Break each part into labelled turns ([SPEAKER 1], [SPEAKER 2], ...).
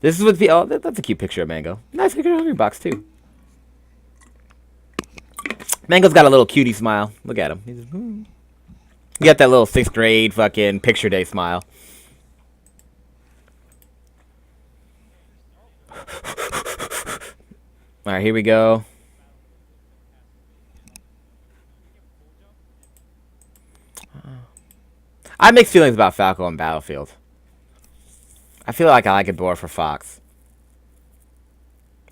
[SPEAKER 1] This is what the... Oh, that's a cute picture of Mango. Nice picture of Hungrybox, too. Mango's got a little cutie smile. Look at him. He's just, You got that little 6th grade fucking picture day smile. Alright, here we go. I have mixed feelings about Falco on Battlefield. I feel like I like it more for Fox.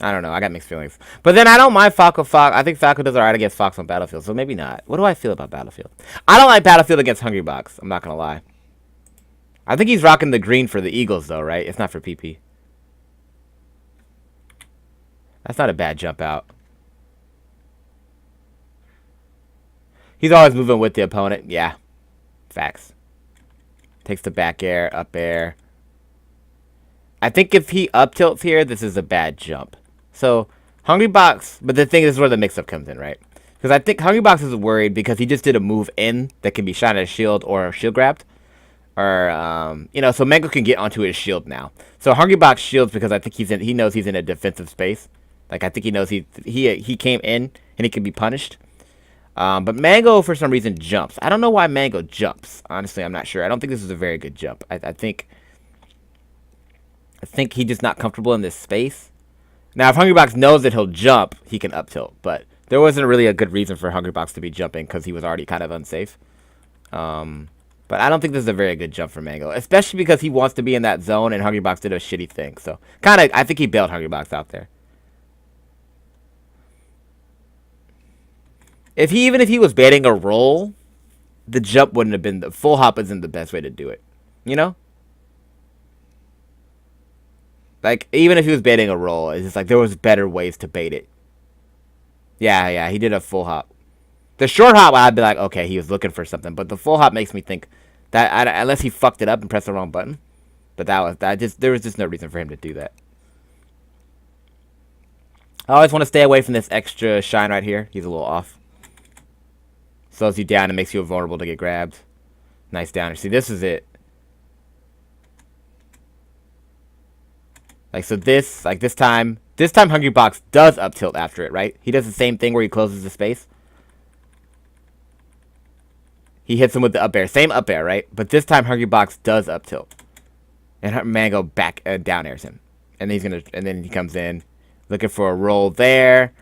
[SPEAKER 1] I don't know. I got mixed feelings. But then I don't mind Falco. I think Falco does alright against Fox on Battlefield, so maybe not. What do I feel about Battlefield? I don't like Battlefield against Hungrybox. I'm not going to lie. I think he's rocking the green for the Eagles, though, right? It's not for PP. That's not a bad jump out. He's always moving with the opponent. Yeah. Facts. Takes the back air, up air. I think if he up tilts here, this is a bad jump. So, Hungrybox, but the thing is where the mix-up comes in, right? Because I think Hungrybox is worried because he just did a move in that can be shot at a shield or shield grabbed. Or, you know, so Mango can get onto his shield now. So Hungrybox shields because I think he knows he's in a defensive space. Like, I think he knows he came in and he can be punished. But Mango, for some reason, jumps. I don't know why Mango jumps. Honestly, I'm not sure. I don't think this is a very good jump. I think he's just not comfortable in this space. Now, if Hungrybox knows that he'll jump, he can up tilt. But there wasn't really a good reason for Hungrybox to be jumping because he was already kind of unsafe. But I don't think this is a very good jump for Mango, especially because he wants to be in that zone and Hungrybox did a shitty thing. So, I think he bailed Hungrybox out there. Even if he was baiting a roll, the jump wouldn't have been... The full hop isn't the best way to do it. You know? Like, even if he was baiting a roll, it's just like there was better ways to bait it. Yeah, he did a full hop. The short hop, I'd be like, okay, he was looking for something. But the full hop makes me think that, unless he fucked it up and pressed the wrong button. But there was just no reason for him to do that. I always want to stay away from this extra shine right here. He's a little off. Slows you down and makes you vulnerable to get grabbed. Nice downer. See, this is it. Like, so this time Hungrybox does up tilt after it, right? He does the same thing where he closes the space. He hits him with the up air. Same up air, right? But this time Hungrybox does up tilt. And Mango back down airs him. And then he comes in looking for a roll there.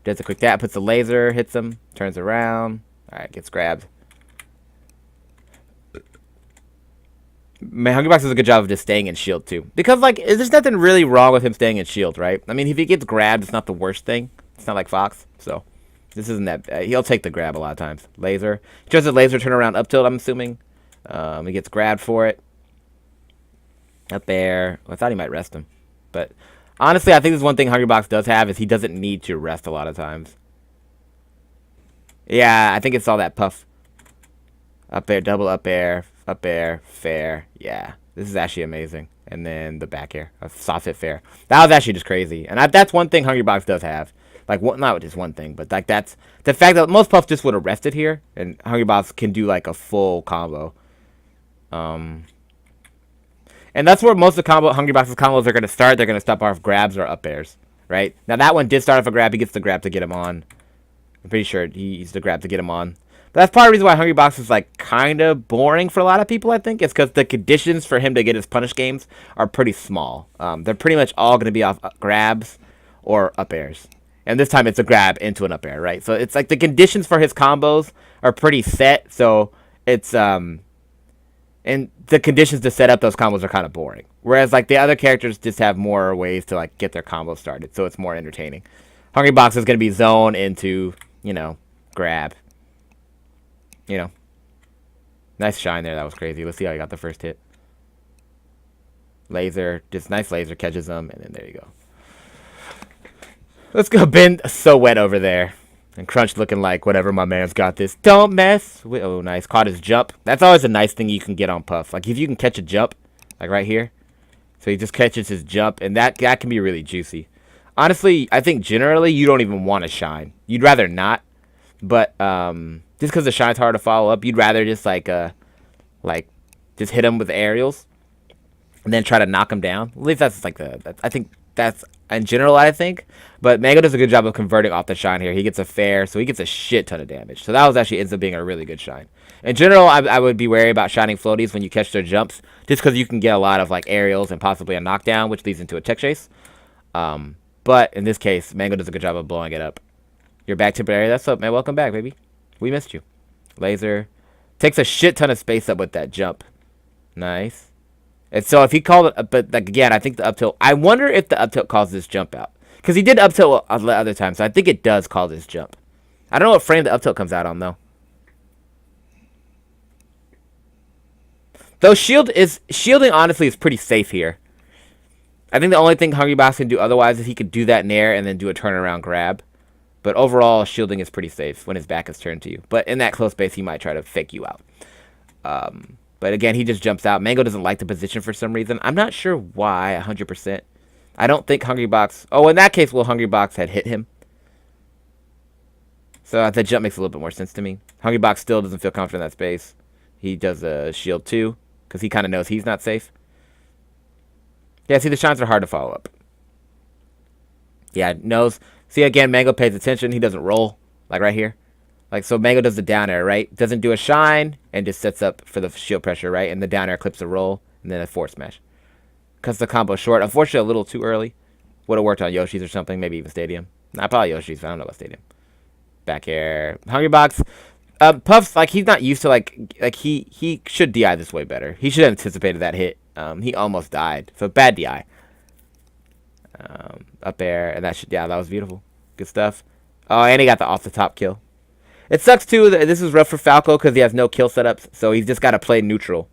[SPEAKER 1] Does a quick tap, puts a laser, hits him, turns around. Alright, gets grabbed. Man, Hungrybox does a good job of just staying in shield, too. Because, like, there's nothing really wrong with him staying in shield, right? I mean, if he gets grabbed, it's not the worst thing. It's not like Fox, so... This isn't that... he'll take the grab a lot of times. Laser. He tries a laser turnaround up tilt, I'm assuming. He gets grabbed for it. Up there. Well, I thought he might rest him. But, honestly, I think there's one thing Hungrybox does have is he doesn't need to rest a lot of times. Yeah, I think it's all that puff. Up air, double up air, fair. Yeah, this is actually amazing. And then the back air, a soft hit fair. That was actually just crazy. And that's one thing Hungrybox does have. Like, not just one thing, but like that's the fact that most puffs just would have rested here, and Hungrybox can do like a full combo. And that's where most of Hungrybox's combos are going to start. They're going to stop off grabs or up airs, right? Now that one did start off a grab. He gets the grab to get him on. I'm pretty sure he used the grab to get him on. But that's part of the reason why Hungrybox is like kind of boring for a lot of people, I think. It's because the conditions for him to get his punish games are pretty small. They're pretty much all going to be off grabs or up airs. And this time it's a grab into an up air, right? So it's like the conditions for his combos are pretty set. So it's, and the conditions to set up those combos are kind of boring. Whereas like the other characters just have more ways to like get their combos started. So it's more entertaining. Hungrybox is going to be zone into, you know, grab. You know. Nice shine there. That was crazy. Let's see how he got the first hit. Laser. Just nice laser. Catches him. And then there you go. Let's go. Ben so wet over there. And Crunch looking like whatever, my man's got this. Don't mess with... Oh, nice. Caught his jump. That's always a nice thing you can get on Puff. Like if you can catch a jump. Like right here. So he just catches his jump. And that can be really juicy. Honestly, I think generally you don't even want to shine. You'd rather not. But just because the shine's hard to follow up, you'd rather just like just hit him with aerials. and then try to knock him down. At least that's like I think that's in general, I think. But Mango does a good job of converting off the shine here. He gets a fair, so he gets a shit ton of damage. So that was actually ends up being a really good shine. In general, I would be wary about shining floaties when you catch their jumps, just because you can get a lot of like aerials and possibly a knockdown, which leads into a tech chase. But in this case, Mango does a good job of blowing it up. You're back to area. That's up, man. Welcome back, baby. We missed you. Laser takes a shit ton of space up with that jump. Nice. And so if he called it, but like again, I think the up tilt. I wonder if the up tilt calls this jump out, because he did up tilt other times. So I think it does call this jump. I don't know what frame the up tilt comes out on though. Though shielding honestly is pretty safe here. I think the only thing Hungrybox can do otherwise is he could do that in air and then do a turnaround grab. But overall, shielding is pretty safe when his back is turned to you. But in that close space, he might try to fake you out. But again, he just jumps out. Mango doesn't like the position for some reason. I'm not sure why, 100%. I don't think Hungrybox... Oh, in that case, well, Hungrybox had hit him. So that jump makes a little bit more sense to me. Hungrybox still doesn't feel confident in that space. He does a shield too, because he kind of knows he's not safe. Yeah, see, the shines are hard to follow up. Yeah, knows. See, again, Mango pays attention. He doesn't roll, like right here. Like, so Mango does the down air, right? Doesn't do a shine, and just sets up for the shield pressure, right? And the down air clips a roll, and then a forward smash. Cuts the combo short. Unfortunately, a little too early. Would have worked on Yoshi's or something, maybe even Stadium. Nah, probably Yoshi's, but I don't know about Stadium. Back air. Hungrybox. Puffs, like, he's not used to, like he should DI this way better. He should have anticipated that hit. He almost died. So, bad DI. Up air, and that should, yeah, that was beautiful. Good stuff. Oh, and he got the off-the-top kill. It sucks, too, that this is rough for Falco because he has no kill setups, so he's just got to play neutral.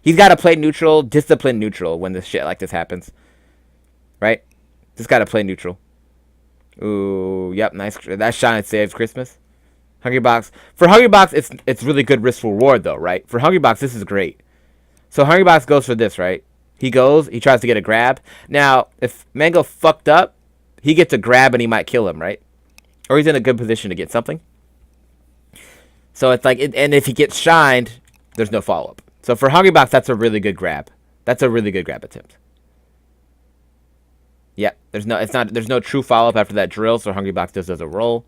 [SPEAKER 1] He's got to play neutral, discipline neutral when this shit like this happens. Right? Just got to play neutral. Ooh, yep, nice. That shine saves Christmas. Hungrybox. For Hungrybox, it's really good risk-reward, though, right? For Hungrybox, this is great. So Hungrybox goes for this, right? He tries to get a grab. Now, if Mango fucked up, he gets a grab and he might kill him, right? Or he's in a good position to get something. So it's like, and if he gets shined, there's no follow-up. So for Hungrybox, that's a really good grab. That's a really good grab attempt. Yeah, there's no true follow-up after that drill, so Hungrybox just does a roll.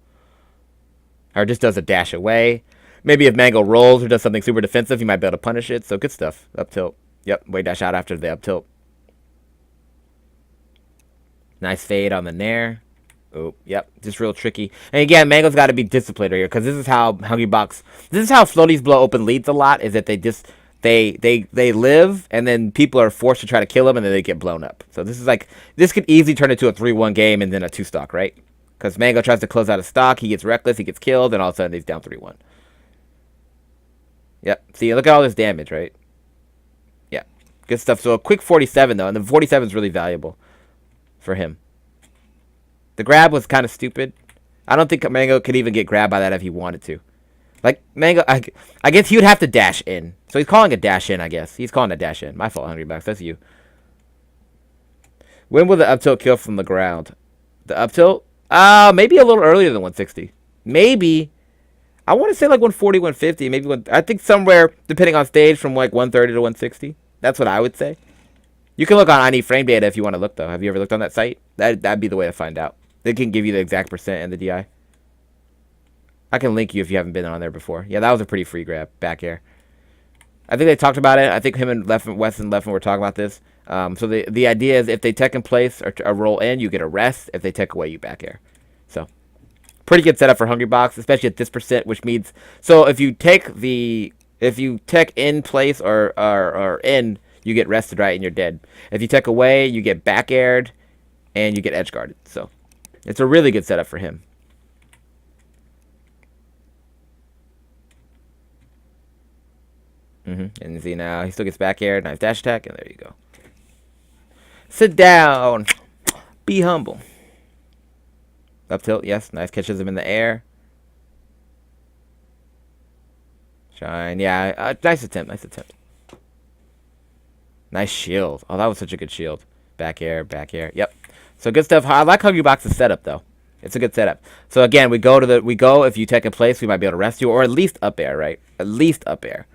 [SPEAKER 1] Or just does a dash away. Maybe if Mango rolls or does something super defensive, he might be able to punish it. So good stuff. Up tilt. Yep, way dash out after the up tilt. Nice fade on the nair. Oh, yep, just real tricky. And again, Mango's got to be disciplined here, because this is how Hungrybox, this is how floaties blow open leads a lot, is that they just, they live, and then people are forced to try to kill them, and then they get blown up. So this is like, this could easily turn into a 3-1 game and then a 2-stock, right? Because Mango tries to close out a stock, he gets reckless, he gets killed, and all of a sudden he's down 3-1. Yep, see, look at all this damage, right? Yeah, good stuff. So a quick 47, though, and the 47 is really valuable for him. The grab was kind of stupid. I don't think Mango could even get grabbed by that if he wanted to. Like, Mango, I guess he would have to dash in. So he's calling a dash in, I guess. He's calling a dash in. My fault, Hungrybox. That's you. When will the up tilt kill from the ground? The up tilt? Maybe a little earlier than 160. Maybe. I want to say like 140, 150. Maybe I think somewhere, depending on stage, from like 130 to 160. That's what I would say. You can look on I Need Frame Data if you want to look, though. Have you ever looked on that site? That'd be the way to find out. They can give you the exact percent and the DI. I can link you if you haven't been on there before. Yeah, that was a pretty free grab. Back air. I think they talked about it. I think him and Wes and Leffen were talking about this. So the idea is if they tech in place or a roll in, you get a rest. If they tech away, you back air. So pretty good setup for Hungrybox, especially at this percent, which means, so if you tech in place or in, you get rested, right, and you're dead. If you tech away, you get back aired and you get edge guarded. So it's a really good setup for him. And see now, he still gets back aired. Nice dash attack, and there you go. Sit down. Be humble. Up tilt, yes. Nice, catches him in the air. Shine, yeah. Nice attempt, nice attempt. Nice shield. Oh, that was such a good shield. Back air, back air. Yep. So good stuff. I like Hungrybox's setup, though. It's a good setup. So again, we go if you tech in place, we might be able to rest you, or at least up air, right? At least up air.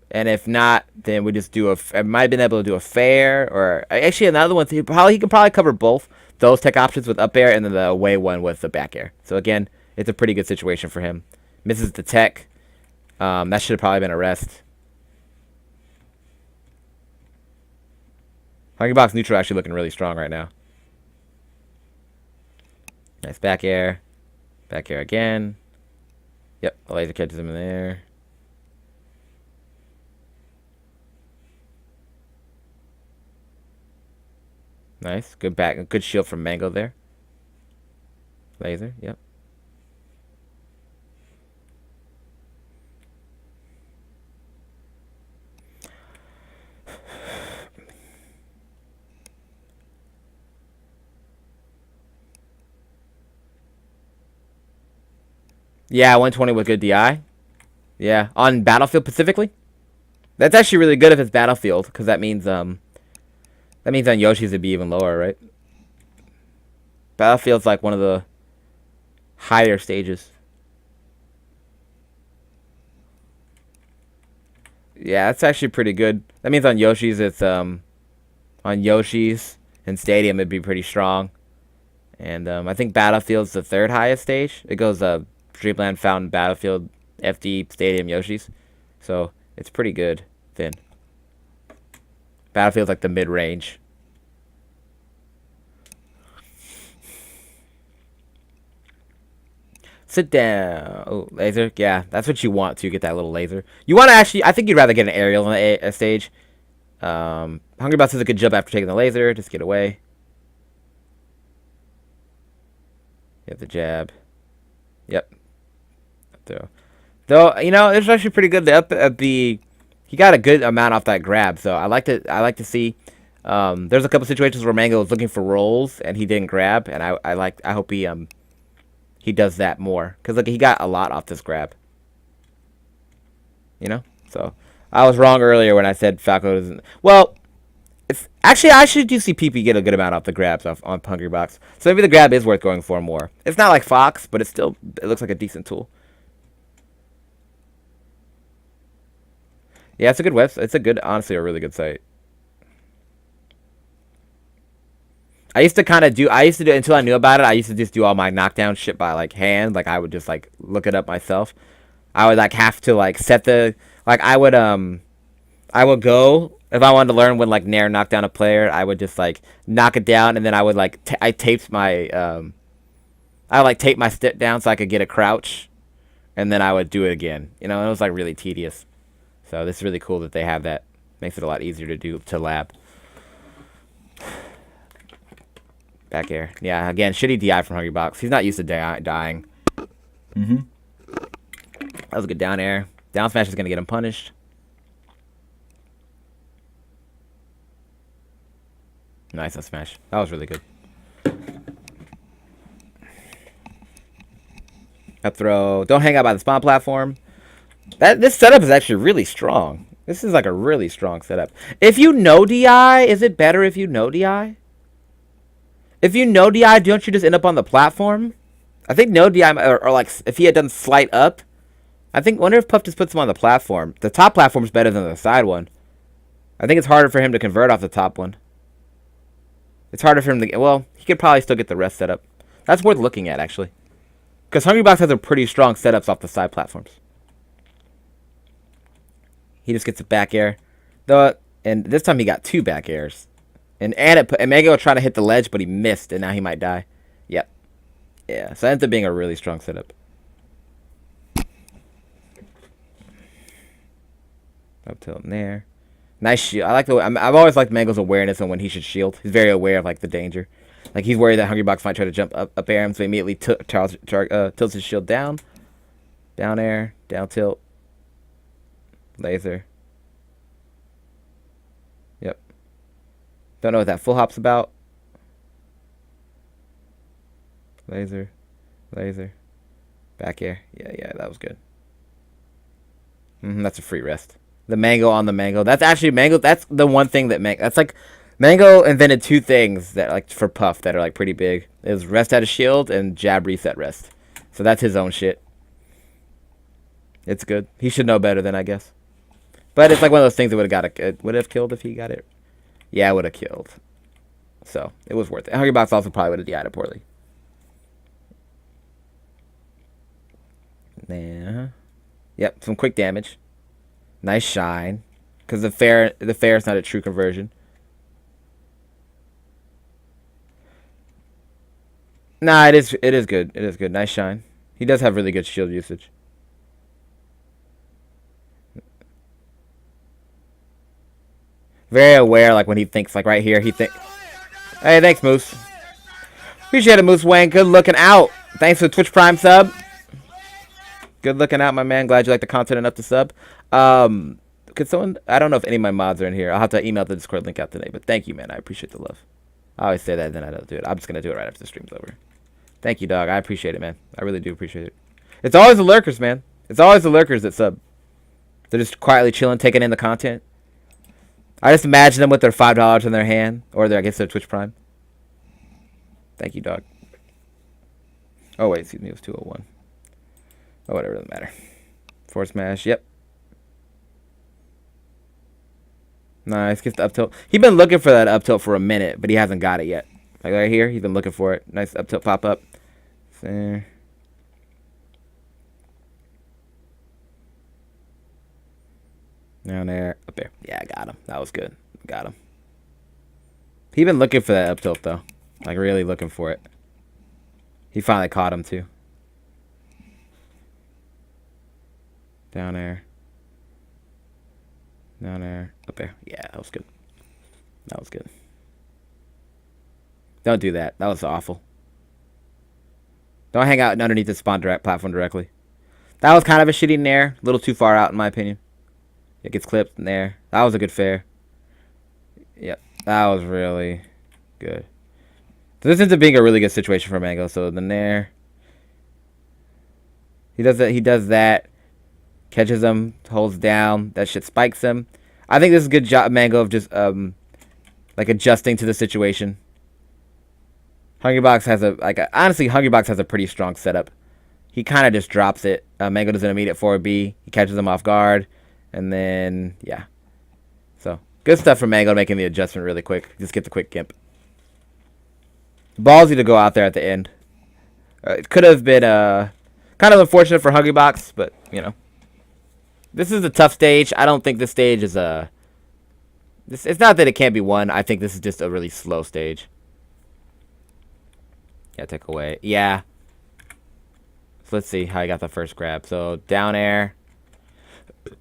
[SPEAKER 1] And if not, then we just do I might have been able to do a fair, or actually another one. He could probably cover both those tech options with up air and then the away one with the back air. So again, it's a pretty good situation for him. Misses the tech. That should have probably been a rest. Hungrybox neutral actually looking really strong right now. Nice back air. Back air again. Yep, the laser catches him in there. Nice. Good back. Good shield from Mango there. Laser. Yep. Yeah, 120 with good DI. Yeah, on Battlefield specifically. That's actually really good if it's Battlefield, because that means on Yoshi's it'd be even lower, right? Battlefield's like one of the higher stages. Yeah, that's actually pretty good. That means on Yoshi's it's on Yoshi's and Stadium it'd be pretty strong. And I think Battlefield's the third highest stage. It goes Dreamland, Fountain, Battlefield, FD, Stadium, Yoshi's. So it's pretty good then. Battlefield's like the mid-range. Sit down. Oh, laser. Yeah, that's what you want to get that little laser. You want to actually, I think you'd rather get an aerial on a stage. Hungrybox does a good job after taking the laser. Just get away. Get the jab. Yep. Though you know, it's actually pretty good. He got a good amount off that grab. So I like to see. There's a couple situations where Mango was looking for rolls and he didn't grab, and I hope he does that more, because look, he got a lot off this grab. You know, so I was wrong earlier when I said Falco doesn't. Well, actually I should do see PP get a good amount off the grabs on Hungrybox. So maybe the grab is worth going for more. It's not like Fox, but it looks like a decent tool. Yeah, it's a good website. It's honestly a really good site. I used to do until I knew about it. I used to just do all my knockdown shit by like hand. Like I would just like look it up myself. I would like have to like set the like I would go if I wanted to learn when like Nair knocked down a player. I would just like knock it down, and then I would like I would like tape my step down so I could get a crouch, and then I would do it again. You know, it was like really tedious. So this is really cool that they have that. Makes it a lot easier to lab. Back air. Yeah, again, shitty DI from Hungrybox. He's not used to dying. That was a good down air. Down smash is going to get him punished. Nice up smash. That was really good. Up throw. Don't hang out by the spawn platform. This setup is actually really strong. This is like a really strong setup. If you know DI, is it better if you know DI? If you know DI, don't you just end up on the platform? I think no DI, or like if he had done slight up, wonder if Puff just puts him on the platform. The top platform is better than the side one. I think it's harder for him to convert off the top one. It's harder for him to, well, he could probably still get the rest set up. That's worth looking at, actually. Because Hungrybox has a pretty strong setups off the side platforms. He just gets a back air. And this time he got 2 back airs. And Mango was trying to hit the ledge, but he missed, and now he might die. Yep. Yeah, so it ends up being a really strong setup. Up tilt in there. Nice shield. I like I've always liked Mango's awareness on when he should shield. He's very aware of like the danger. Like he's worried that Hungrybox might try to jump up air him, so he immediately tilts his shield down. Down air, down tilt. Laser. Yep. Don't know what that full hop's about. Laser. Laser. Back air. Yeah, that was good. That's a free rest. The Mango on the Mango. That's actually Mango. That's the one thing that that's like Mango invented 2 things that like for Puff that are like pretty big. It was rest out of shield and jab reset rest. So that's his own shit. It's good. He should know better than I guess. But it's like one of those things that would have killed if he got it. Yeah, it would have killed. So it was worth it. Hungrybox also probably would have DI'd it poorly. Yeah. Yep, some quick damage. Nice shine. Because the fair is not a true conversion. Nah, it is good. It is good. Nice shine. He does have really good shield usage. Very aware, like when he thinks, like right here, he think. Hey, thanks, Moose. Appreciate it, Moose Wayne. Good looking out. Thanks for the Twitch Prime sub. Good looking out, my man. Glad you like the content enough to sub. Could someone? I don't know if any of my mods are in here. I'll have to email the Discord link out today. But thank you, man. I appreciate the love. I always say that, then I don't do it. I'm just gonna do it right after the stream's over. Thank you, dog. I appreciate it, man. I really do appreciate it. It's always the lurkers, man. It's always the lurkers that sub. They're just quietly chilling, taking in the content. I just imagine them with their $5 in their hand, or I guess their Twitch Prime. Thank you, dog. Oh wait, excuse me, it was 201. Oh, whatever, doesn't matter. Force smash, yep. Nice, gets the up tilt. He's been looking for that up tilt for a minute, but he hasn't got it yet. Like right here, he's been looking for it. Nice up tilt pop up. There. Down there, up there. Yeah, I got him. That was good. Got him. He been looking for that up tilt though, like really looking for it. He finally caught him too. Down there. Down there. Up there. Yeah, that was good. That was good. Don't do that. That was awful. Don't hang out underneath the spawn platform directly. That was kind of a shitty nair. A little too far out in my opinion. It gets clipped in there. That was a good fair. Yep. That was really good. So this ends up being a really good situation for Mango. So the nair. He does that. He does that. Catches him. Holds down. That shit spikes him. I think this is a good job, Mango, of just like adjusting to the situation. Hungrybox has honestly, Hungrybox has a pretty strong setup. He kind of just drops it. Mango does an immediate 4B. He catches him off guard. And then, yeah. So, good stuff from Mango making the adjustment really quick. Just get the quick gimp. Ballsy to go out there at the end. It could have been kind of unfortunate for Hungrybox, but, you know. This is a tough stage. I don't think this stage is it's not that it can't be won. I think this is just a really slow stage. Yeah, take away. Yeah. So let's see how he got the first grab. So down air.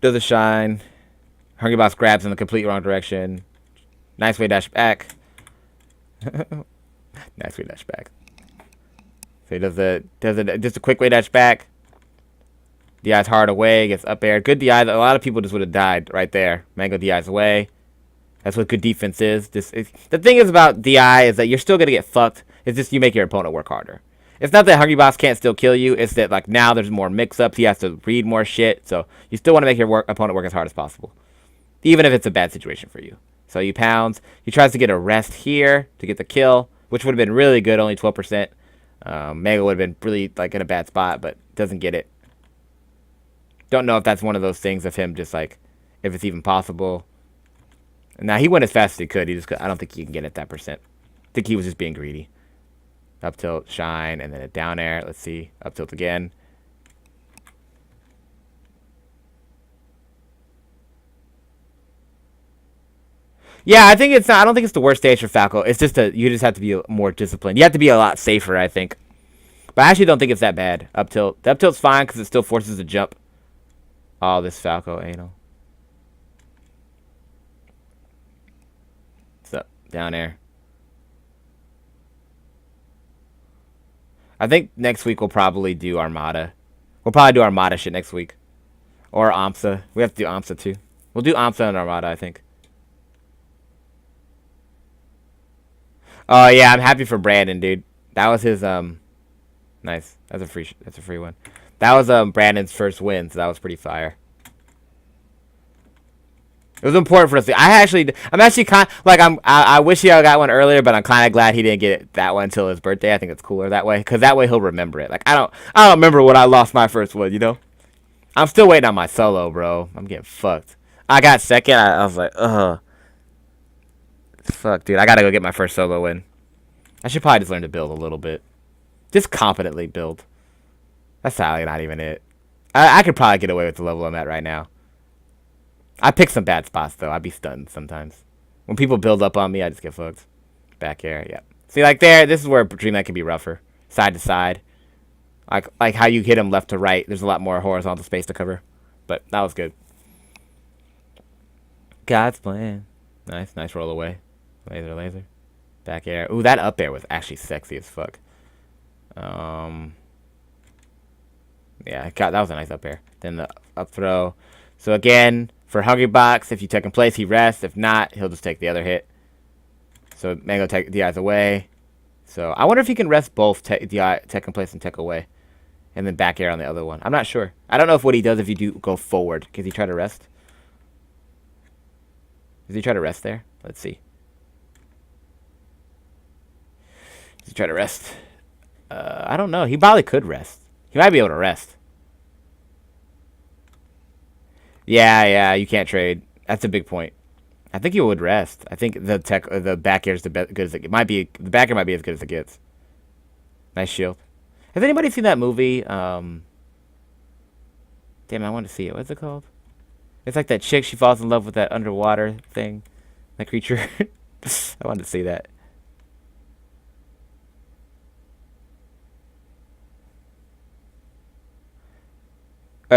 [SPEAKER 1] Does a shine. Hungrybox grabs in the complete wrong direction. Nice way dash back. Nice way dash back. So he does just a quick way dash back. DI's hard away, gets up air. Good DI. A lot of people just would have died right there. Mango DI's away. That's what good defense is. The thing is about DI is that you're still going to get fucked. It's just you make your opponent work harder. It's not that Hungrybox can't still kill you. It's that like now there's more mix-ups. He has to read more shit. So you still want to make your opponent work as hard as possible. Even if it's a bad situation for you. So he pounds. He tries to get a rest here to get the kill, which would have been really good, only 12%. Mango would have been really like in a bad spot, but doesn't get it. Don't know if that's one of those things of him just like, if it's even possible. Now, he went as fast as he could. I don't think he can get it that percent. I think he was just being greedy. Up tilt, shine, and then a down air. Let's see. Up tilt again. Yeah, I don't think it's the worst stage for Falco. It's just you just have to be more disciplined. You have to be a lot safer, I think. But I actually don't think it's that bad. Up tilt. The up tilt's fine because it still forces a jump. Oh, this Falco anal. What's up? Down air. I think next week we'll probably do Armada. We'll probably do Armada shit next week. Or AMSA. We have to do AMSA too. We'll do AMSA and Armada, I think. Oh yeah, I'm happy for Brandon, dude. That was his nice. That's a free one. That was Brandon's first win, so that was pretty fire. It was important for us. I'm actually kind of, like I wish he got one earlier, but I'm kind of glad he didn't get that one until his birthday. I think it's cooler that way, because that way he'll remember it. Like I don't remember when I lost my first one. You know, I'm still waiting on my solo, bro. I'm getting fucked. I got second. I was like, ugh. Fuck, dude. I gotta go get my first solo win. I should probably just learn to build a little bit. Just competently build. That's probably not even it. I could probably get away with the level I'm at right now. I pick some bad spots, though. I'd be stunned sometimes. When people build up on me, I just get fucked. Back air, yeah. See, like there, this is where Dreamland can be rougher. Side to side. Like how you hit him left to right. There's a lot more horizontal space to cover. But that was good. God's plan. Nice roll away. Laser. Back air. Ooh, that up air was actually sexy as fuck. Yeah, God, that was a nice up air. Then the up throw. So again, for Hungrybox, if you take him place, he rests. If not, he'll just take the other hit. So Mango take the eyes away. So I wonder if he can rest both tech in place and tech away. And then back air on the other one. I'm not sure. I don't know if what he does if you do go forward. Does he try to rest? Does he try to rest there? Let's see. Does he try to rest? I don't know. He probably could rest. He might be able to rest. Yeah, you can't trade. That's a big point. I think he would rest. I think the back air is good as it might be. The back air might be as good as it gets. Nice shield. Has anybody seen that movie? Damn, I want to see it. What's it called? It's like that chick. She falls in love with that underwater thing, that creature. I wanted to see that.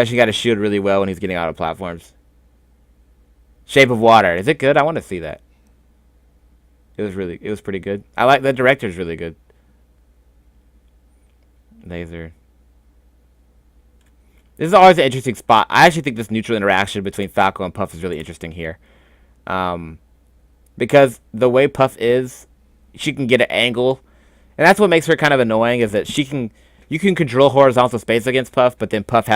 [SPEAKER 1] She got to shield really well when he's getting out of platforms. Shape of Water. Is it good? I want to see that. It was pretty good. I like the director's really good. Laser. This is always an interesting spot. I actually think this neutral interaction between Falco and Puff is really interesting here. Because the way Puff is, she can get an angle. And that's what makes her kind of annoying, is that you can control horizontal space against Puff, but then Puff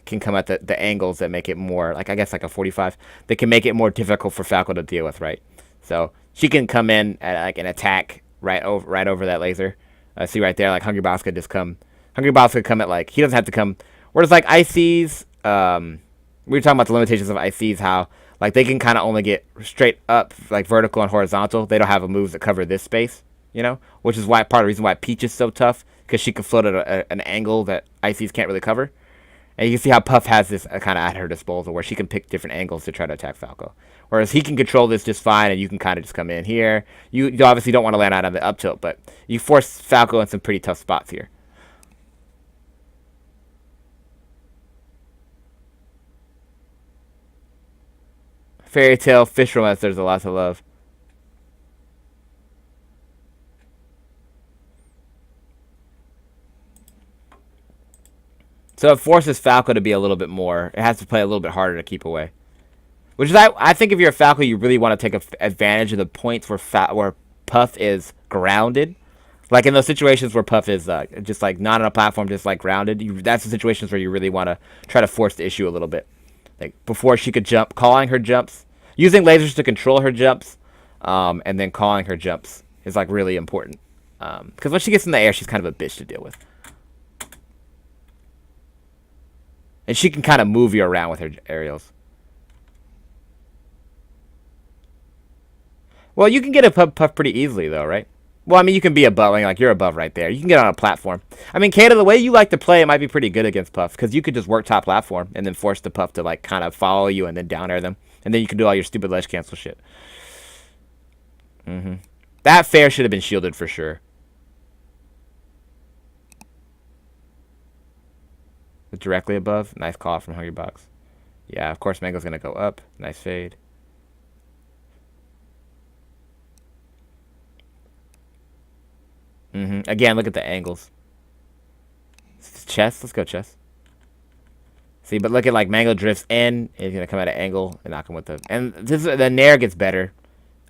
[SPEAKER 1] can come at the angles that make it more, like, I guess like a 45, that can make it more difficult for Falco to deal with, right? So she can come in at like an attack right over that laser. See right there, like Hungrybox could just come. Hungrybox could come at like, he doesn't have to come. Whereas like ICs, we were talking about the limitations of ICs, how like they can kind of only get straight up, like vertical and horizontal. They don't have moves that cover this space, which is why part of the reason why Peach is so tough, because she can float at an angle that ICs can't really cover. And you can see how Puff has this kind of at her disposal, where she can pick different angles to try to attack Falco. Whereas he can control this just fine, and you can kind of just come in here. You obviously don't want to land out on the up tilt, but you force Falco in some pretty tough spots here. Fairy Tale, Fish Romance, there's a lot to love. So it forces Falco to be a little bit more. It has to play a little bit harder to keep away. Which is, I think if you're a Falco, you really want to take advantage of the points where Puff is grounded. Like in those situations where Puff is just like not on a platform, just like grounded. That's the situations where you really want to try to force the issue a little bit. Like before she could jump, calling her jumps, using lasers to control her jumps, and then calling her jumps is like really important. Because when she gets in the air, she's kind of a bitch to deal with. And she can kind of move you around with her aerials. Well, you can get a Puff pretty easily, though, right? Well, I mean, you can be above, like you're above right there. You can get on a platform. I mean, Kata, the way you like to play, it might be pretty good against Puff, because you could just work top platform and then force the Puff to like kind of follow you and then down air them, and then you can do all your stupid ledge cancel shit. That fair should have been shielded for sure. Directly above, nice call from Hungrybox. Yeah, of course, Mango's gonna go up. Nice fade. Again, look at the angles. Chess. Let's go chess. See, but look at like Mango drifts in. He's gonna come at an angle and knock him with the. And the nair gets better.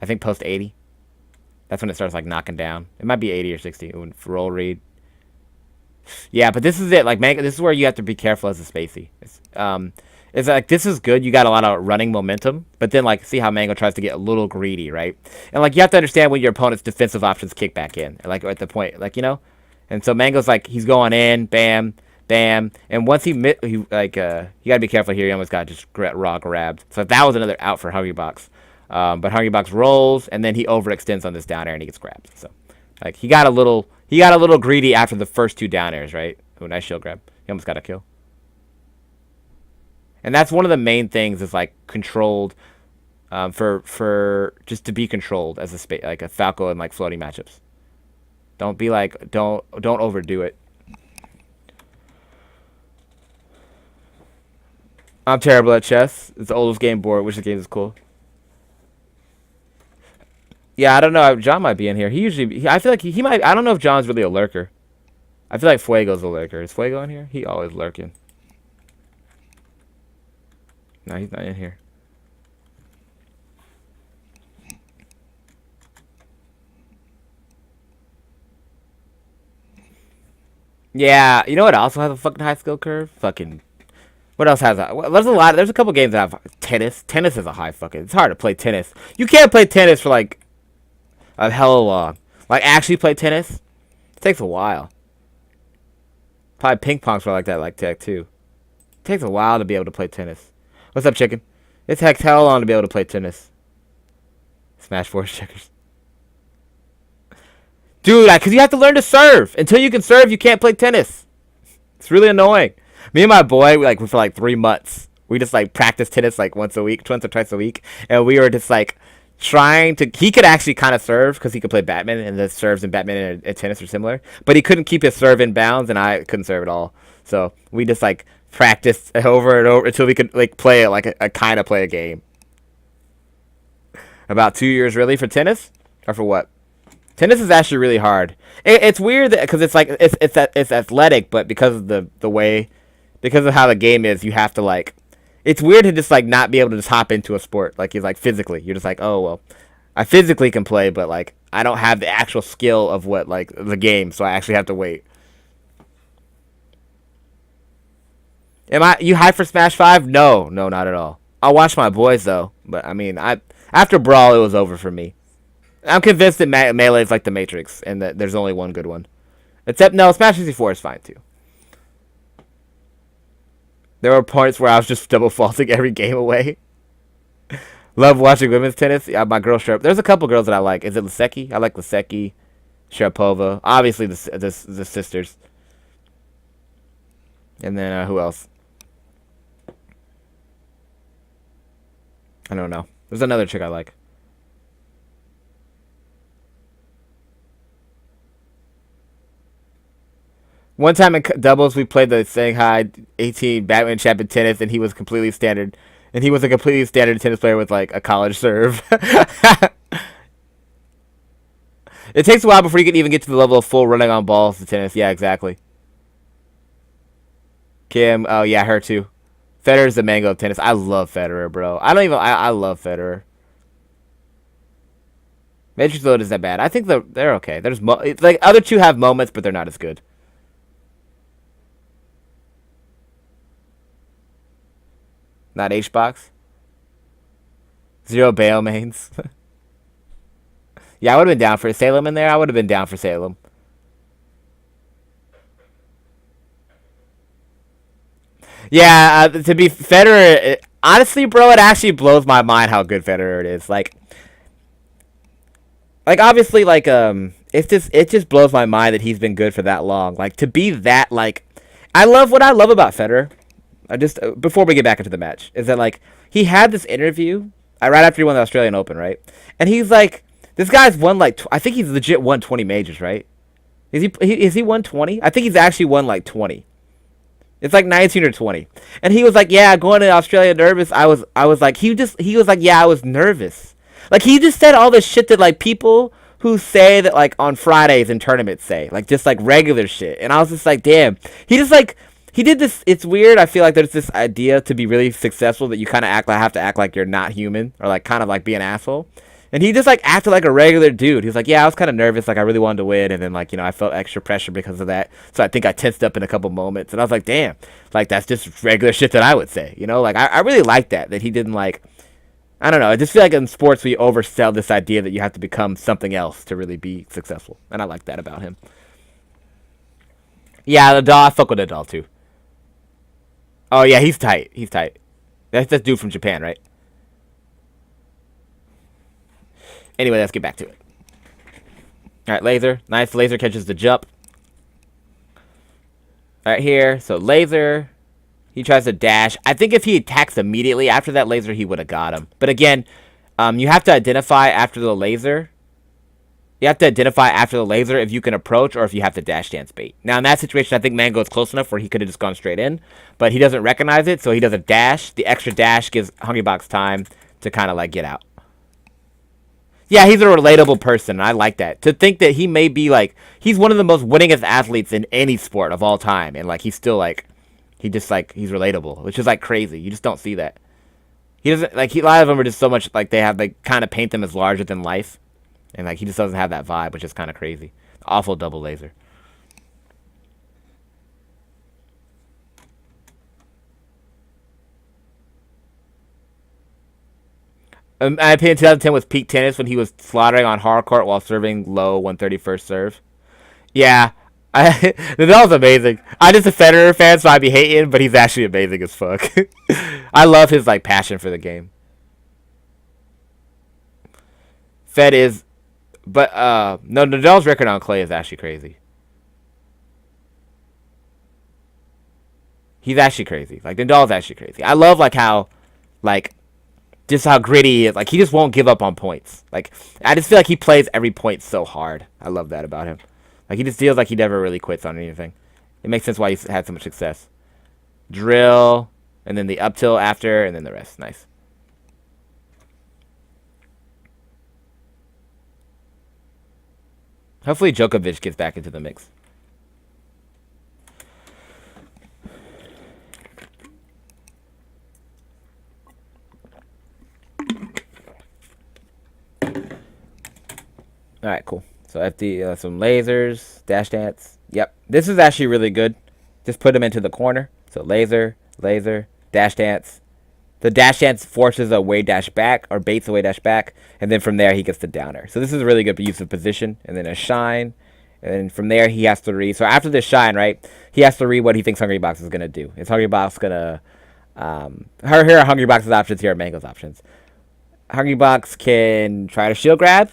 [SPEAKER 1] I think post 80. That's when it starts like knocking down. It might be 80 or 60. Ooh, roll read. Yeah, but this is it. Like Mango, this is where you have to be careful as a spacey. It's like this is good. You got a lot of running momentum, but then like see how Mango tries to get a little greedy, right? And like you have to understand when your opponent's defensive options kick back in, like at the point, like And so Mango's like he's going in, bam, Bam. And once he like you gotta be careful here. He almost got just raw grabbed. So that was another out for Hungrybox. But Hungrybox rolls and then he overextends on this down air and he gets grabbed. So like he got a little greedy after the first two down airs, right? Ooh, nice shield grab. He almost got a kill. And that's one of the main things is like controlled for just to be controlled as like a Falco and like floating matchups. Don't be like don't overdo it. I'm terrible at chess. It's the oldest game board. Which the game is cool. Yeah, I don't know. John might be in here. I feel like he might. I don't know if John's really a lurker. I feel like Fuego's a lurker. Is Fuego in here? He always lurking. No, he's not in here. Yeah, you know what also has a fucking high skill curve? Fucking. What else has that? There's a lot. There's a couple games that have tennis. Tennis is a high fucking. It's hard to play tennis. You can't play tennis for like a hell of a long. Like actually play tennis. It takes a while. Probably ping pong's for like that, like tech too. It takes a while to be able to play tennis. What's up, chicken? It takes hell long to be able to play tennis. Smash Force checkers. Dude, because you have to learn to serve. Until you can serve, you can't play tennis. It's really annoying. Me and my boy, for like 3 months, we just like practice tennis like once or twice a week, and we were just like trying to. He could actually kind of serve because he could play badminton, and the serves in badminton and tennis are similar. But he couldn't keep his serve in bounds, and I couldn't serve at all. So we just like practiced over and over until we could like play it like a kind of play a game. About 2 years really for tennis, or for what? Tennis is actually really hard. It's weird because it's like it's athletic, but because of the way, because of how the game is, you have to like. It's weird to just like not be able to just hop into a sport like you're like physically. You're just like, oh well, I physically can play, but like I don't have the actual skill of what like the game, so I actually have to wait. You hyped for Smash 5? No, not at all. I'll watch my boys though, but I mean after Brawl it was over for me. I'm convinced that Melee is like the Matrix, and that there's only one good one. Except, no, Smash 64 is fine, too. There were points where I was just double faulting every game away. Love watching women's tennis. Yeah, my girl Sharp. There's a couple girls that I like. Is it Lisecki? I like Lisecki, Sharapova. Obviously, the sisters. And then, who else? I don't know. There's another chick I like. One time in doubles, we played the Shanghai 18 badminton champion tennis, and he was completely standard. And he was a completely standard tennis player with like a college serve. It takes a while before you can even get to the level of full running on balls to tennis. Yeah, exactly. Kim, oh yeah, her too. Federer's the mango of tennis. I love Federer, bro. I love Federer. Matrix Load isn't that bad. I think they're okay. Like other two have moments, but they're not as good. Not H-Box. Zero Bayo mains. Yeah, I would have been down for Salem in there. I would have been down for Salem. Yeah, to be Federer, honestly, bro, it actually blows my mind how good Federer is. Like obviously, like it just blows my mind that he's been good for that long. Like to be that like, what I love about Federer. Before we get back into the match, is that like he had this interview right after he won the Australian Open, right? And he's like, this guy's won like I think he's legit won 20 majors, right? Is he won 20? I think he's actually won like 20. It's like 19 or 20. And he was like, yeah, going to Australia nervous. I was like, he was like, yeah, I was nervous. Like he just said all this shit that like people who say that like on Fridays in tournaments say, like just like regular shit. And I was just like, damn. He did this. It's weird. I feel like there's this idea to be really successful that you kind of have to act like you're not human, or like kind of like be an asshole. And he just like acted like a regular dude. He was like, yeah, I was kind of nervous, like I really wanted to win, and then like I felt extra pressure because of that. So I think I tensed up in a couple moments, and I was like, damn, like that's just regular shit that I would say, Like I really like that he didn't like. I don't know. I just feel like in sports we oversell this idea that you have to become something else to really be successful, and I like that about him. Yeah, Nadal. I fuck with Nadal too. Oh yeah, he's tight. He's tight. That's this dude from Japan, right? Anyway, let's get back to it. All right, laser. Nice. Laser catches the jump. All right, here. So laser. He tries to dash. I think if he attacks immediately after that laser, he would have got him. But again, you have to identify after the laser. You have to identify after the laser if you can approach or if you have to dash dance bait. Now, in that situation, I think Mango is close enough where he could have just gone straight in. But he doesn't recognize it, so he does a dash. The extra dash gives Hungrybox time to kind of, like, get out. Yeah, he's a relatable person, and I like that. To think that he may be, like, he's one of the most winningest athletes in any sport of all time. And, like, he's still, like, he's relatable, which is, like, crazy. You just don't see that. He doesn't, like, a lot of them are just so much, like, they kind of paint them as larger than life. And, like, he just doesn't have that vibe, which is kind of crazy. Awful double laser. My opinion, 2010 was peak tennis when he was slaughtering on hard court while serving low 131st serve. Yeah. That was amazing. I'm just a Federer fan, so I'd be hating, but he's actually amazing as fuck. I love his, like, passion for the game. Fed is... But, no, Nadal's record on clay is actually crazy. He's actually crazy. Like, Nadal's actually crazy. I love, like, how, like, just how gritty he is. Like, he just won't give up on points. Like, I just feel like he plays every point so hard. I love that about him. Like, he just feels like he never really quits on anything. It makes sense why he's had so much success. Drill, and then the up tilt after, and then the rest. Nice. Hopefully Djokovic gets back into the mix. Alright, cool. So FD, some lasers, dash dance. Yep. This is actually really good. Just put him into the corner. So laser, laser, dash dance. The dash dance forces a way dash back, or baits a way dash back, and then from there he gets the downer. So this is a really good use of position, and then a shine, and then from there he has to read. So after this shine, right, he has to read what he thinks Hungrybox is going to do. Is Hungrybox going to... here are Hungrybox's options, here are Mango's options. Hungrybox can try to shield grab,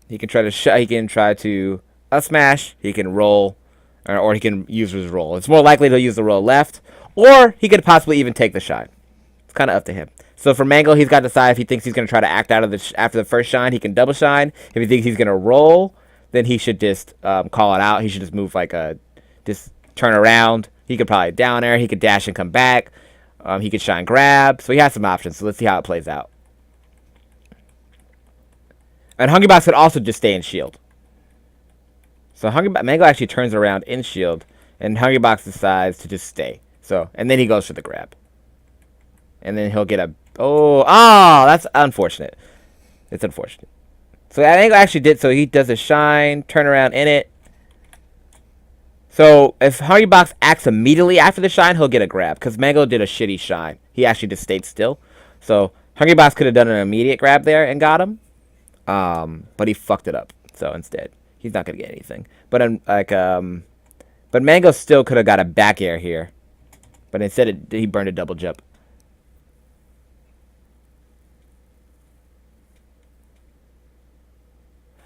[SPEAKER 1] he can try to up smash, he can roll, or he can use his roll. It's more likely to use the roll left, or he could possibly even take the shine. It's kind of up to him. So for Mango, he's got to decide if he thinks he's going to try to act out of after the first shine, he can double shine. If he thinks he's going to roll, then he should just call it out. He should just move just turn around. He could probably down air. He could dash and come back. He could shine grab. So he has some options. So let's see how it plays out. And Hungrybox could also just stay in shield. So Mango actually turns around in shield, and Hungrybox decides to just stay. So, and then he goes for the grab. And then he'll get a... Oh, that's unfortunate. It's unfortunate. So I think I actually did... So he does a shine, turn around in it. So if Hungrybox acts immediately after the shine, he'll get a grab. Because Mango did a shitty shine. He actually just stayed still. So Hungrybox could have done an immediate grab there and got him. But he fucked it up. So instead, he's not going to get anything. But but Mango still could have got a back air here. But instead, he burned a double jump.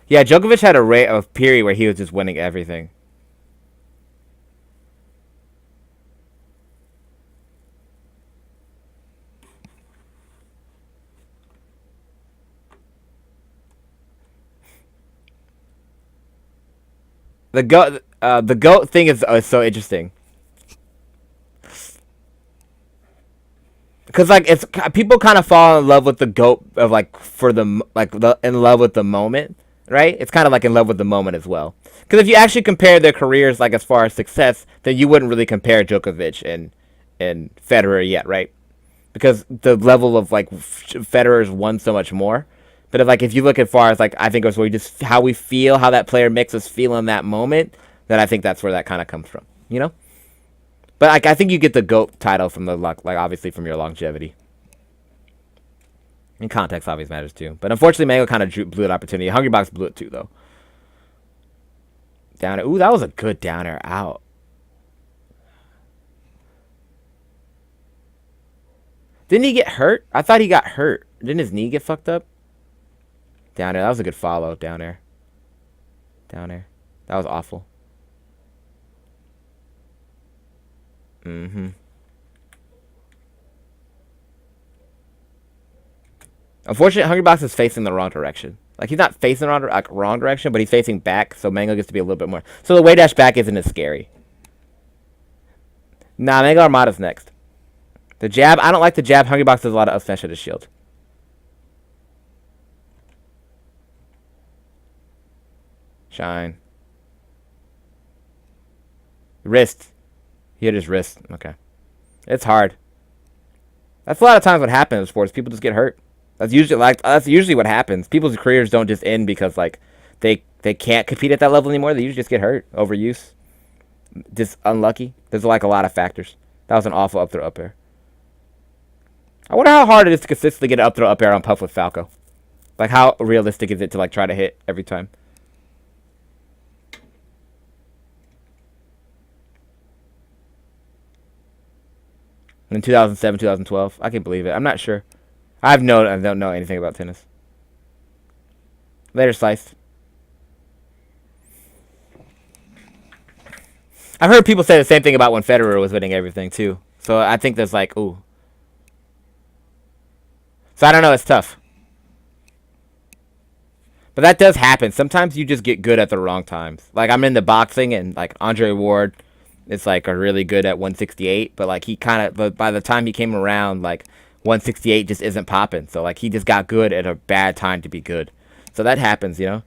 [SPEAKER 1] Yeah, Djokovic had a period where he was just winning everything. The goat thing is so interesting. Because like it's people kind of fall in love with the goat of like in love with the moment, right? It's kind of like in love with the moment as well. Because if you actually compare their careers, like as far as success, then you wouldn't really compare Djokovic and Federer yet, right? Because the level of like Federer's won so much more. But if you look as far as like I think it was how we feel, how that player makes us feel in that moment, then I think that's where that kind of comes from, you know. But like I think you get the GOAT title from the luck, like obviously from your longevity. And context obviously matters too. But unfortunately, Mango kind of blew an opportunity. Hungrybox blew it too, though. Downer. Ooh, that was a good downer out. Didn't he get hurt? I thought he got hurt. Didn't his knee get fucked up? Down there. That was a good follow. Down there. Down there. That was awful. Mm-hmm. Unfortunately, Hungrybox is facing the wrong direction. Like, he's not facing the wrong direction, but he's facing back, so Mango gets to be a little bit more. So the way dash back isn't as scary. Nah, Mango Armada's next. The jab, I don't like the jab. Hungrybox does a lot of up smash at his shield. Shine. Wrist. He hit his wrist. Okay. It's hard. That's a lot of times what happens in sports. People just get hurt. That's usually what happens. People's careers don't just end because like they can't compete at that level anymore. They usually just get hurt, overuse, just unlucky. There's like a lot of factors. That was an awful up throw up air. I wonder how hard it is to consistently get an up throw up air on Puff with Falco. Like, how realistic is it to like try to hit every time? In 2007, 2012, I can believe it. I'm not sure. I don't know anything about tennis. Later, Slice. I've heard people say the same thing about when Federer was winning everything too. So I think there's like, ooh. So I don't know. It's tough. But that does happen. Sometimes you just get good at the wrong times. Like, I'm into boxing, and like Andre Ward is like a really good at 168, but like he kind of, by the time he came around, like 168 just isn't popping. So like he just got good at a bad time to be good. So that happens, you know.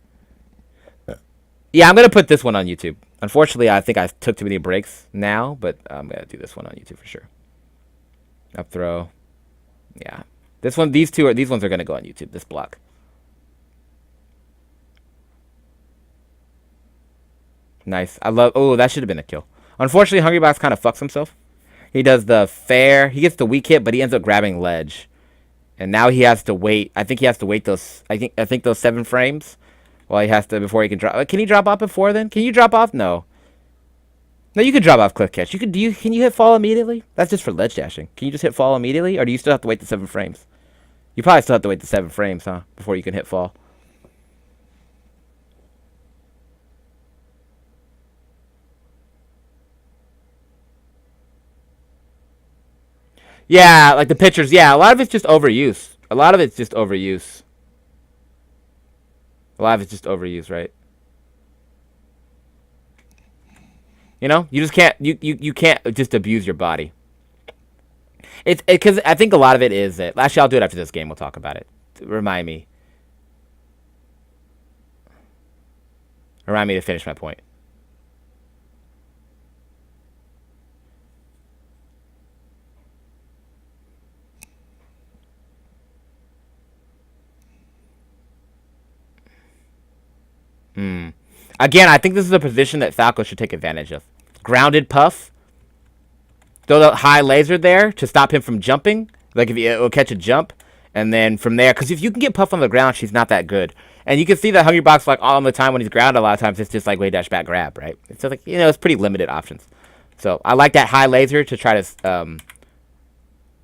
[SPEAKER 1] Yeah, I'm gonna put this one on YouTube. Unfortunately, I think I took too many breaks now, but I'm gonna do this one on YouTube for sure. Up throw. Yeah, these ones are gonna go on YouTube. This block. Nice. Oh, that should have been a kill. Unfortunately, Hungrybox kind of fucks himself. He does the fair. He gets the weak hit, but he ends up grabbing ledge. And now he has to wait. I think he has to wait those. I think those 7 frames. Well, he has to before he can drop. Can he drop off before then? Can you drop off? No. No, you can drop off cliff catch. Can you hit fall immediately? That's just for ledge dashing. Can you just hit fall immediately, or do you still have to wait the 7 frames? You probably still have to wait the 7 frames, huh? Before you can hit fall. Yeah, like the pitchers. Yeah, a lot of it's just overuse. A lot of it's just overuse. A lot of it's just overuse, right? You know, you just can't. You can't just abuse your body. It's because I think a lot of it is that. Actually, I'll do it after this game. We'll talk about it. Remind me. Remind me to finish my point. Again, I think this is a position that Falco should take advantage of. Grounded Puff. Throw the high laser there to stop him from jumping. Like, if it will catch a jump. And then from there, because if you can get Puff on the ground, she's not that good. And you can see that Hungrybox, like, all the time when he's grounded, a lot of times it's just like way dash back grab, right? It's like, you know, it's pretty limited options. So I like that high laser to try to,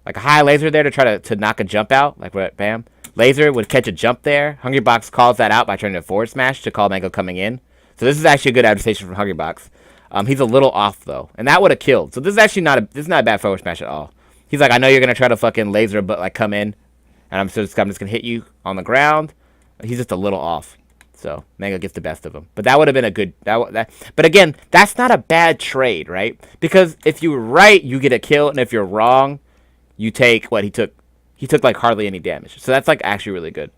[SPEAKER 1] like a high laser there to try to knock a jump out. Like, bam. Laser would catch a jump there. Hungrybox calls that out by turning a forward smash to call Mango coming in. So this is actually a good adaptation from Hungrybox. He's a little off though, and that would have killed. So this is actually not a bad forward smash at all. He's like, I know you're gonna try to fucking laser, but like come in, and I'm just gonna hit you on the ground. He's just a little off. So Mango gets the best of him. But that would have been a good But again, that's not a bad trade, right? Because if you're right, you get a kill, and if you're wrong, you take what he took. He took like hardly any damage. So that's like actually really good.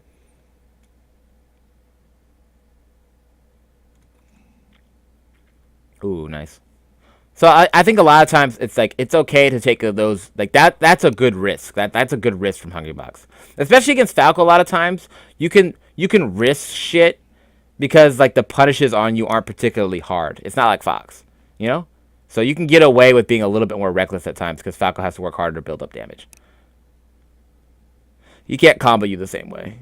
[SPEAKER 1] Ooh, nice. So I think a lot of times it's like it's okay to take those like that. That's a good risk. That's a good risk from Hungrybox, especially against Falco. A lot of times you can risk shit because like the punishes on you aren't particularly hard. It's not like Fox, you know. So you can get away with being a little bit more reckless at times because Falco has to work harder to build up damage. He can't combo you the same way.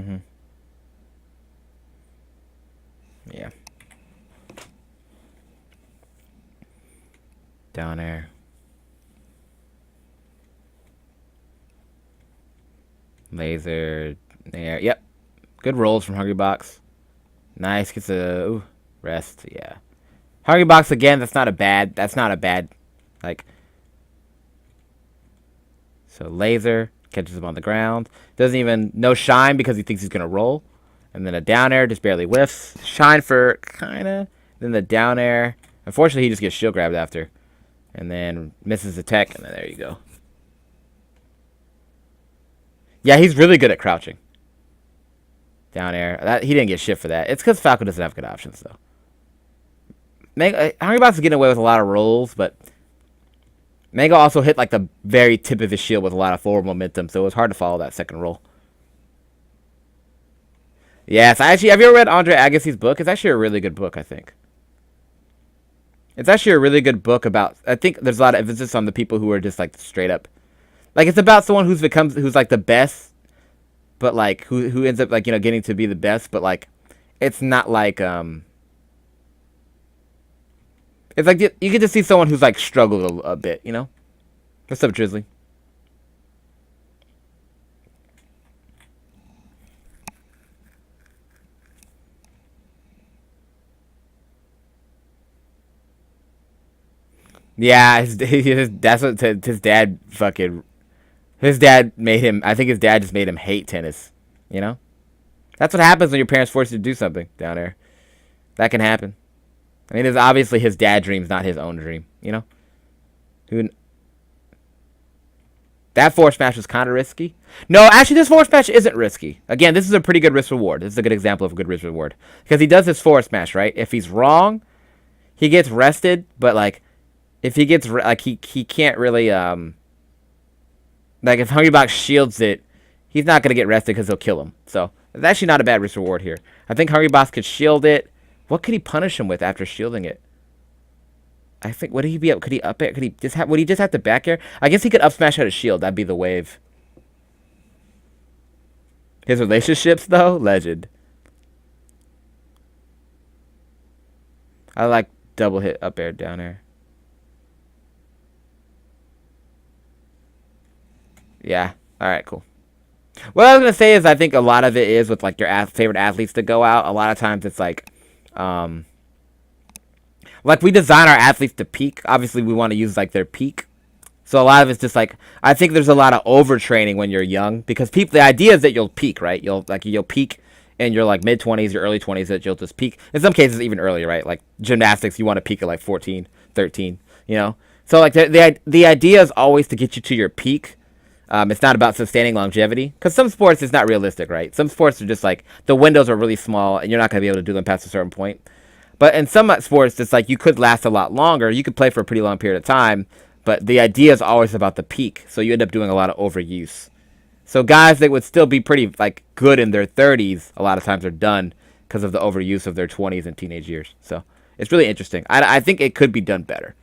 [SPEAKER 1] Mm-hmm. Yeah. Down air. Laser. There. Yep. Good rolls from Hungrybox. Nice. Gets a rest. Yeah. Hungrybox again. That's not a bad. That's not a bad. Like. So laser catches him on the ground. Doesn't even no shine because he thinks he's gonna roll. And then a down air just barely whiffs. Shine for kinda. Then the down air. Unfortunately, he just gets shield grabbed after. And then misses the tech. And then there you go. Yeah, he's really good at crouching. Down air. He didn't get shit for that. It's because Falco doesn't have good options, though. Hungrybox is getting away with a lot of rolls, but Mango also hit like the very tip of his shield with a lot of forward momentum, so it was hard to follow that second roll. Yes, have you ever read Andre Agassi's book? It's actually a really good book, I think. It's actually a really good book about, I think there's a lot of emphasis on the people who are just like straight up. Like it's about someone who's like the best, but like who ends up like, getting to be the best, but like it's not like it's like you get to see someone who's like struggled a bit, What's up, Drizzly? Yeah, that's what his dad fucking. His dad made him. I think his dad just made him hate tennis. That's what happens when your parents force you to do something down there. That can happen. I mean, it's obviously his dad's dream, not his own dream. Who? That force match was kind of risky. No, actually, this force match isn't risky. Again, this is a pretty good risk reward. This is a good example of a good risk reward because he does this force match right. If he's wrong, he gets rested. But like, if he gets he can't really like if Hungrybox shields it, he's not gonna get rested because he'll kill him. So it's actually not a bad risk reward here. I think Hungrybox could shield it. What could he punish him with after shielding it? I think would he be up? Could he up air? Would he just have to back air? I guess he could up smash out a shield. That'd be the wave. His relationships though, legend. I like double hit up air down air. Yeah. All right. Cool. What I was gonna say is I think a lot of it is with like your favorite athletes to go out. A lot of times it's like we design our athletes to peak. Obviously, we want to use like their peak. So a lot of it's just like I think there's a lot of overtraining when you're young because the idea is that you'll peak, right? You'll peak in your like mid-20s, your early 20s, that you'll just peak. In some cases, even earlier, right? Like gymnastics, you want to peak at like 14, 13. So like the idea is always to get you to your peak. It's not about sustaining longevity because some sports it's not realistic, right? Some sports are just like the windows are really small and you're not going to be able to do them past a certain point. But in some sports, it's like you could last a lot longer. You could play for a pretty long period of time, but the idea is always about the peak. So you end up doing a lot of overuse. So guys that would still be pretty like good in their 30s, a lot of times are done because of the overuse of their 20s and teenage years. So it's really interesting. I think it could be done better.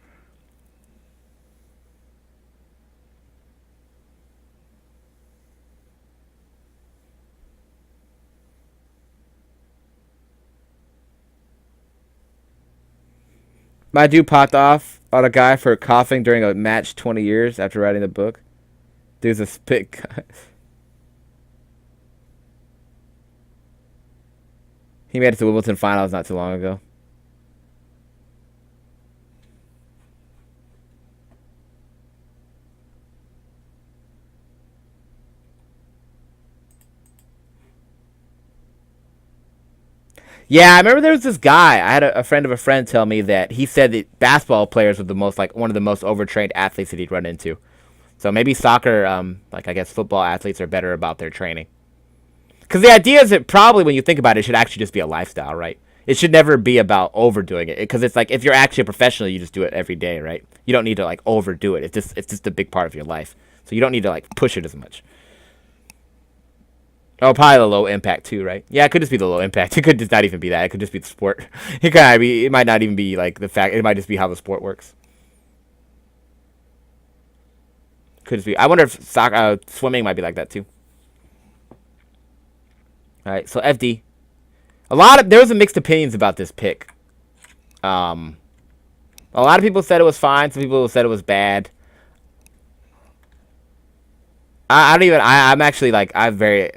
[SPEAKER 1] My dude popped off on a guy for coughing during a match 20 years after writing the book. Dude's a spit guy. He made it to Wimbledon finals not too long ago. Yeah, I remember there was this guy. I had a friend of a friend tell me that he said that basketball players were the most like one of the most overtrained athletes that he'd run into. So maybe soccer, like I guess football athletes are better about their training. Because the idea is that probably when you think about it, it should actually just be a lifestyle, right? It should never be about overdoing it. Because it's like if you're actually a professional, you just do it every day, right? You don't need to like overdo it. It's just a big part of your life. So you don't need to like push it as much. Oh, probably the low impact too, right? Yeah, it could just be the low impact. It could just not even be that. It could just be the sport. It might not even be like the fact. It might just be how the sport works. Could just be. I wonder if swimming might be like that too. All right, so FD. There was a mixed opinions about this pick. A lot of people said it was fine. Some people said it was bad. I don't even. I'm actually like I'm very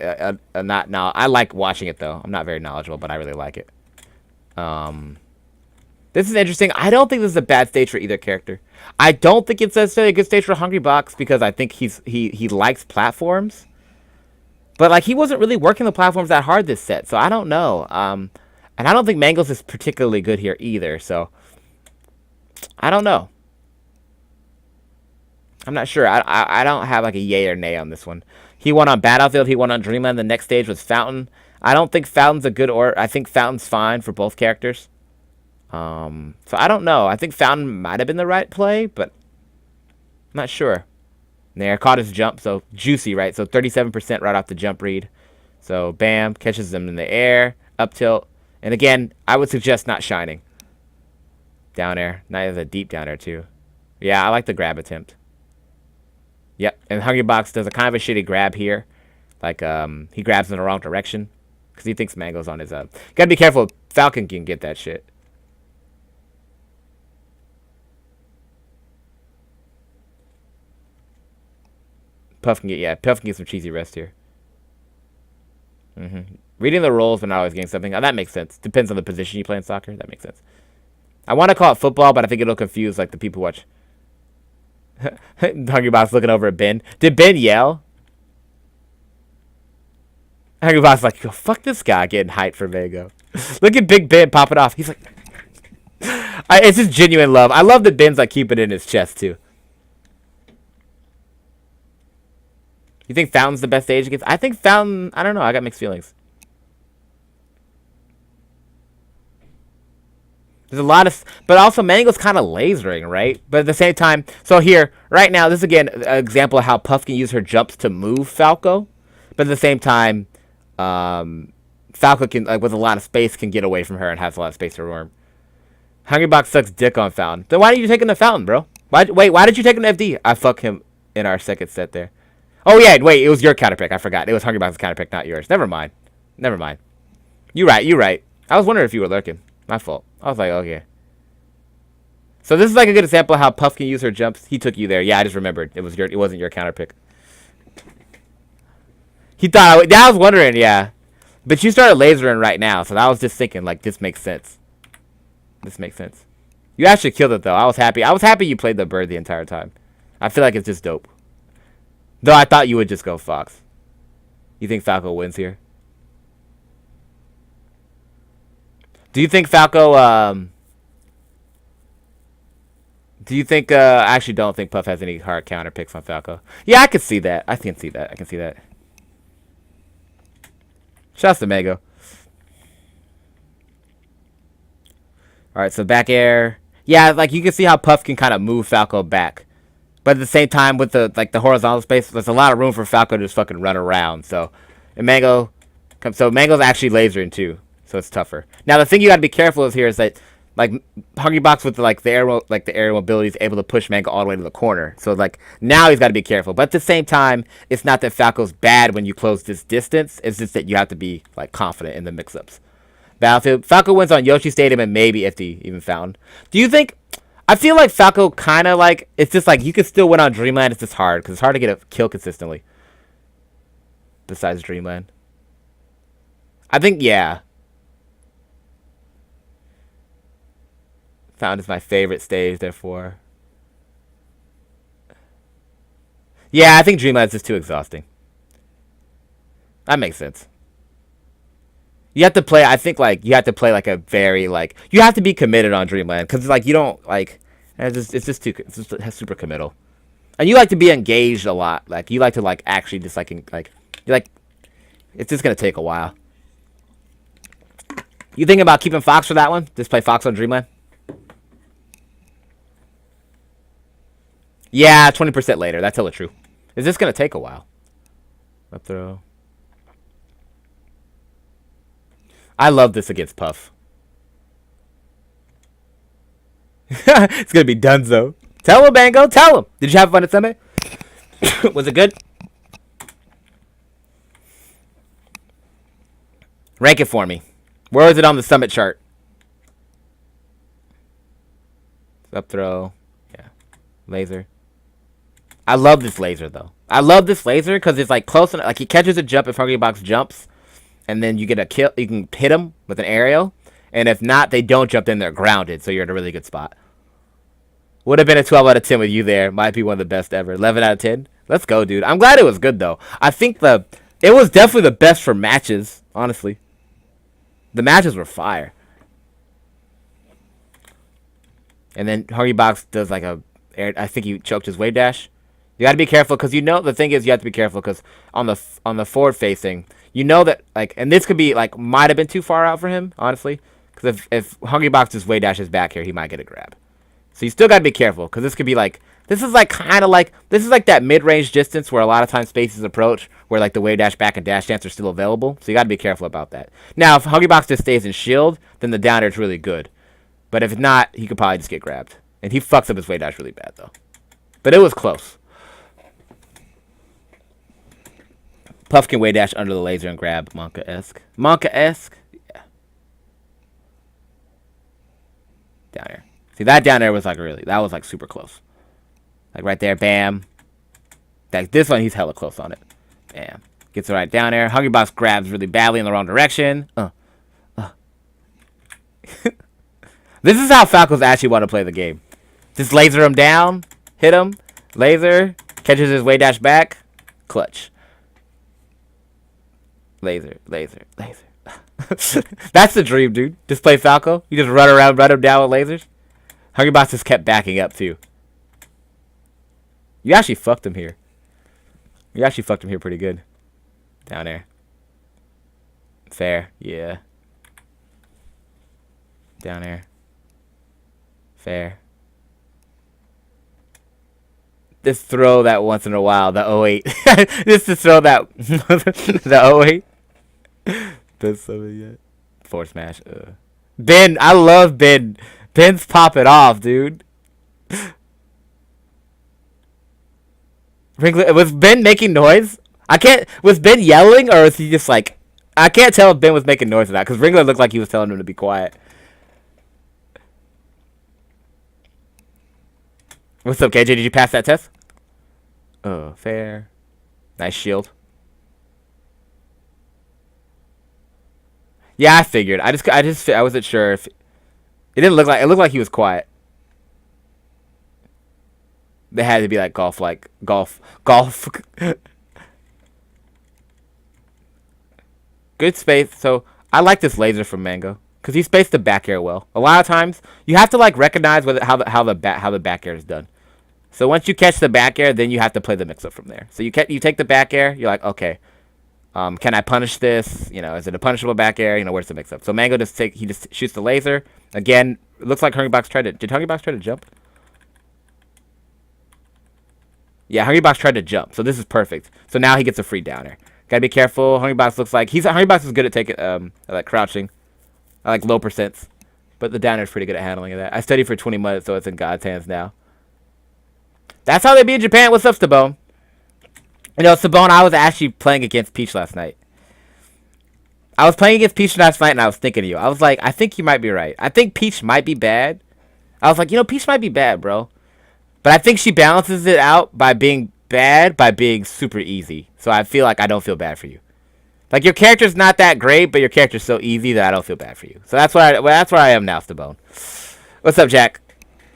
[SPEAKER 1] not now. I like watching it though. I'm not very knowledgeable, but I really like it. This is interesting. I don't think this is a bad stage for either character. I don't think it's necessarily a good stage for Hungrybox because I think he likes platforms. But like he wasn't really working the platforms that hard this set, so I don't know. And I don't think Mangles is particularly good here either, so I don't know. I'm not sure. I don't have like a yay or nay on this one. He won on Battlefield. He won on Dreamland. The next stage was Fountain. I don't think Fountain's a good order. I think Fountain's fine for both characters. So I don't know. I think Fountain might have been the right play, but I'm not sure. There, caught his jump, so juicy, right? So 37% right off the jump read. So bam, catches them in the air, up tilt. And again, I would suggest not shining. Down air. Nice, a deep down air too. Yeah, I like the grab attempt. Yep, and Hungrybox does a kind of a shitty grab here. Like, he grabs in the wrong direction. Because he thinks Mango's on his Gotta be careful. Falcon can get that shit. Puff can get some cheesy rest here. Reading the rolls but not always getting something. Oh, that makes sense. Depends on the position you play in soccer. That makes sense. I want to call it football, but I think it'll confuse like the people who watch. Hungrybox looking over at Ben. Did Ben yell? Hungrybox like, yo, fuck this guy getting hyped for Mango. Look at Big Ben popping off. He's like, it's just genuine love. I love that Ben's like keeping it in his chest too. You think Fountain's the best stage against? I think Fountain, I don't know. I got mixed feelings. There's a lot of, but also Mango's kind of lasering, right? But at the same time, so here, right now, this is again an example of how Puff can use her jumps to move Falco. But at the same time, Falco can, like with a lot of space, can get away from her and has a lot of space to roam. Hungrybox sucks dick on Fountain. Then why did you take him to Fountain, bro? Why did you take him to FD? I fuck him in our second set there. Oh, yeah, wait, it was your counter pick. I forgot. It was Hungrybox's counter pick, not yours. Never mind. You right. I was wondering if you were lurking. My fault. I was like, okay. So this is like a good example of how Puff can use her jumps. He took you there. Yeah, I just remembered. It wasn't your counter pick. He thought I was wondering, yeah. But you started lasering right now, so I was just thinking, like, this makes sense. You actually killed it, though. I was happy. I was happy you played the bird the entire time. I feel like it's just dope. Though I thought you would just go Fox. You think Falco wins here? Do you think Falco, I actually don't think Puff has any hard counter picks on Falco. Yeah, I can see that. I can see that. Shouts to Mango. Alright, so back air. Yeah, like you can see how Puff can kind of move Falco back. But at the same time, with the horizontal space, there's a lot of room for Falco to just fucking run around. So, Mango's actually lasering too, so it's tougher. Now the thing you got to be careful of here is that, like, Hungrybox with the aerial mobility is able to push Mango all the way to the corner. So like now he's got to be careful. But at the same time, it's not that Falco's bad when you close this distance. It's just that you have to be like confident in the mix-ups. Battlefield, Falco wins on Yoshi Stadium and maybe if he even found. Do you think? I feel like Falco kind of like, it's just like you could still win on Dreamland. It's just hard because it's hard to get a kill consistently. Besides Dreamland. I think, yeah. Found is my favorite stage, therefore. Yeah, I think Dreamland's just too exhausting. That makes sense. You have to play, I think, like, you have to play, like, a very, like, you have to be committed on Dreamland, because, like, you don't, like, it's just super committal. And you like to be engaged a lot. Like, you like to, like, actually just, like, you like, it's just going to take a while. You thinking about keeping Fox for that one? Just play Fox on Dreamland? Yeah, 20% later. That's hella true. Is this going to take a while? Up throw. I love this against Puff. It's going to be donezo. Tell him, Mango. Tell him. Did you have fun at Sunday? Was it good? Rank it for me. Where is it on the summit chart? Up throw. Yeah. Laser. I love this laser, though. I love this laser because it's like close enough. Like he catches a jump if Hungrybox jumps. And then you get a kill. You can hit them with an aerial. And if not, they don't jump, then they're grounded. So you're in a really good spot. Would have been a 12 out of 10 with you there. Might be one of the best ever. 11 out of 10. Let's go, dude. I'm glad it was good, though. I think it was definitely the best for matches, honestly. The matches were fire. And then Hungrybox does like I think he choked his wave dash. You got to be careful because the thing is you have to be careful because on the forward facing, that like, and this could be like, might have been too far out for him, honestly. Because if Hungrybox just wave dashes back here, he might get a grab. So you still got to be careful because this could be like, this is like that mid-range distance where a lot of times spaces approach where like the wave dash back and dash dance are still available. So you got to be careful about that. Now, if Hungrybox just stays in shield, then the down air is really good. But if not, he could probably just get grabbed. And he fucks up his wave dash really bad, though. But it was close. Puff can wave dash under the laser and grab Monka-esque. Monka-esque? Yeah. Down air. See, that down air was like that was like super close. Like right there, bam. This one, he's hella close on it. Bam. Gets it right down air. Hungrybox grabs really badly in the wrong direction. This is how Falcons actually want to play the game. Just laser him down, hit him, laser, catches his wave dash back, clutch. Laser, laser, laser. That's the dream, dude. Just play Falco. You just run around, run him down with lasers. Hungrybox just kept backing up, too. You actually fucked him here. You actually fucked him here pretty good. Down there. Fair, yeah. Down there. Fair. Just throw that once in a while, the 08. Just to throw that, the 08. That's something yet. Forward smash. Ben, I love Ben. Ben's popping off, dude. Was Ben making noise? Was Ben yelling or was he just like, I can't tell if Ben was making noise or not because Ringler looked like he was telling him to be quiet. What's up, KJ? Did you pass that test? Oh, fair. Nice shield. Yeah, I figured. I wasn't sure if it didn't look like. It looked like he was quiet. They had to be like golf. Good space. So I like this laser from Mango because he spaced the back air well. A lot of times you have to like recognize how the back air is done. So once you catch the back air, then you have to play the mix up from there. So you take the back air. You're like, okay, can I punish this? Is it a punishable back air? Where's the mix up? So Mango just shoots the laser again. It looks like Hungrybox did Hungrybox try to jump? Yeah, Hungrybox tried to jump. So this is perfect. So now he gets a free downer. Gotta be careful. Hungrybox is good at taking like crouching. I like low percents. But the downer is pretty good at handling that. I studied for 20 months, so it's in God's hands now. That's how they be in Japan. What's up, Stabone? Stabone, I was actually playing against Peach last night. I was playing against Peach last night, and I was thinking of you. I was like, I think you might be right. I think Peach might be bad. I was like, Peach might be bad, bro. But I think she balances it out by being bad by being super easy. So I feel like I don't feel bad for you. Like, your character's not that great, but your character's so easy that I don't feel bad for you. So that's where I am now, Stabone. What's up, Jack?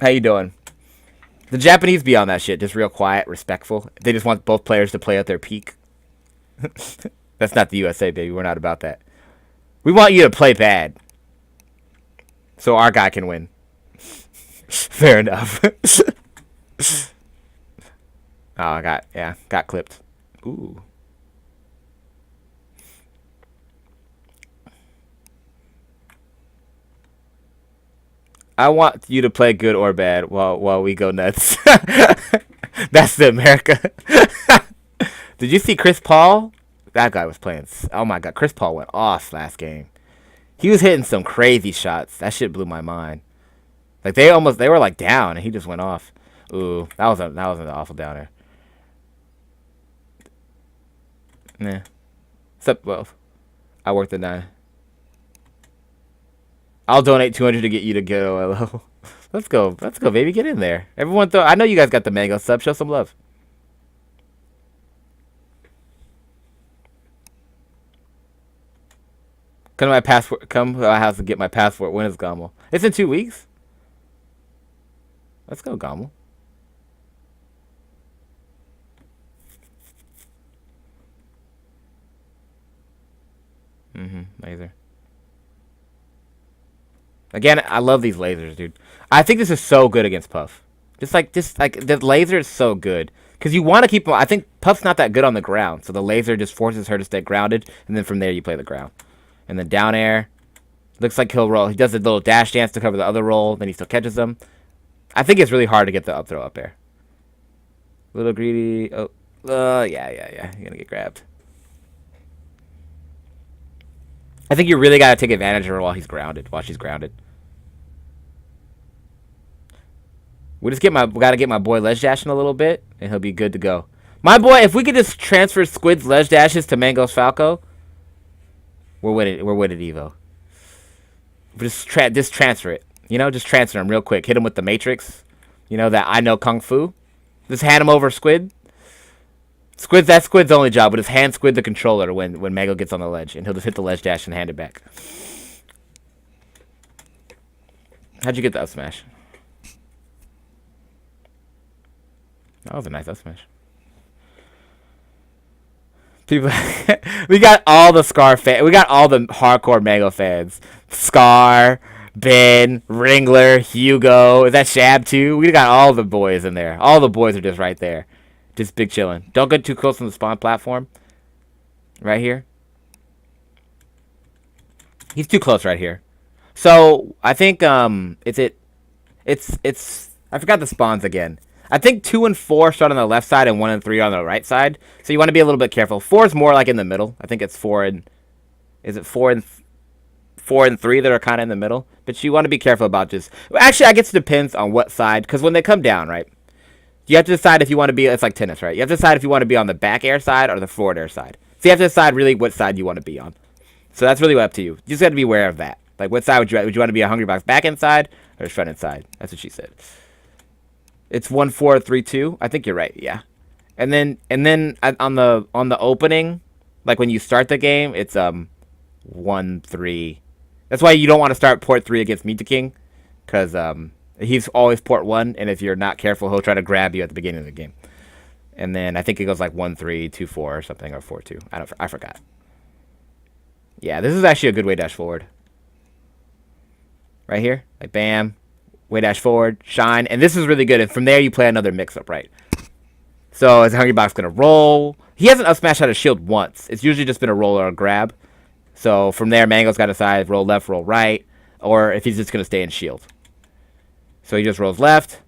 [SPEAKER 1] How you doing? The Japanese be on that shit. Just real quiet, respectful. They just want both players to play at their peak. That's not the USA, baby. We're not about that. We want you to play bad. So our guy can win. Fair enough. Oh, got clipped. Ooh. I want you to play good or bad while we go nuts. That's the America. Did you see Chris Paul? That guy was playing. Oh my God, Chris Paul went off last game. He was hitting some crazy shots. That shit blew my mind. Like they were like down and he just went off. Ooh, that was an awful downer. Nah. Except, well, I worked the 9. I'll donate 200 to get you to go OLO. Let's go. Let's go, baby. Get in there. Everyone throw. I know you guys got the mango sub. Show some love. Come to my passport. Come to my house and get my passport. When is Gommel? It's in 2 weeks. Let's go, Gommel. Laser. Again, I love these lasers, dude. I think this is so good against Puff. Just like the laser is so good because you want to keep him. I think Puff's not that good on the ground, so the laser just forces her to stay grounded, and then from there you play the ground. And then down air, looks like he'll roll. He does a little dash dance to cover the other roll, then he still catches them. I think it's really hard to get the up throw up air. Little greedy. Oh, yeah. You're gonna get grabbed. I think you really gotta take advantage of her while he's grounded. While she's grounded. We gotta get my boy ledge dashing a little bit, and he'll be good to go. My boy, if we could just transfer Squid's ledge dashes to Mango's Falco, we're winning Evo. Just transfer it. You know, just transfer him real quick. Hit him with the Matrix. You know, that I know Kung Fu. Just hand him over Squid. That's Squid's only job, but just hand Squid the controller when Mango gets on the ledge, and he'll just hit the ledge dash and hand it back. How'd you get the up smash? That was a nice up smash. People, we got all the Scar fans. We got all the hardcore Mango fans. Scar, Ben, Ringler, Hugo. Is that Shab too? We got all the boys in there. All the boys are just right there. Just big chilling. Don't get too close on the spawn platform. Right here. He's too close right here. So I think it's I forgot the spawns again. I think 2 and 4 start on the left side and 1 and 3 on the right side. So you want to be a little bit careful. 4 is more like in the middle. I think it's 4 and 4 and 3 that are kind of in the middle. But you want to be careful about just. Actually, I guess it depends on what side. Because when they come down, right, you have to decide if you want to be. It's like tennis, right? You have to decide if you want to be on the back air side or the forward air side. So you have to decide really what side you want to be on. So that's really up to you. You just got to be aware of that. Like, what side would you want to be a Hungrybox back end side or front end side? That's what she said. It's 1-4-3-2. I think you're right. Yeah, and then on the opening, like when you start the game, it's 1-3. That's why you don't want to start port 3 against Meet the King, because he's always port 1, and if you're not careful, he'll try to grab you at the beginning of the game. And then I think it goes like 1-3, 2-4 or something, or 4-2. I forgot. Yeah, this is actually a good way dash forward. Right here, like bam. Way dash forward, shine, and this is really good. And from there, you play another mix-up, right? So is Hungrybox going to roll? He hasn't up smashed out of shield once. It's usually just been a roll or a grab. So from there, Mango's got to decide roll left, roll right, or if he's just going to stay in shield. So he just rolls left,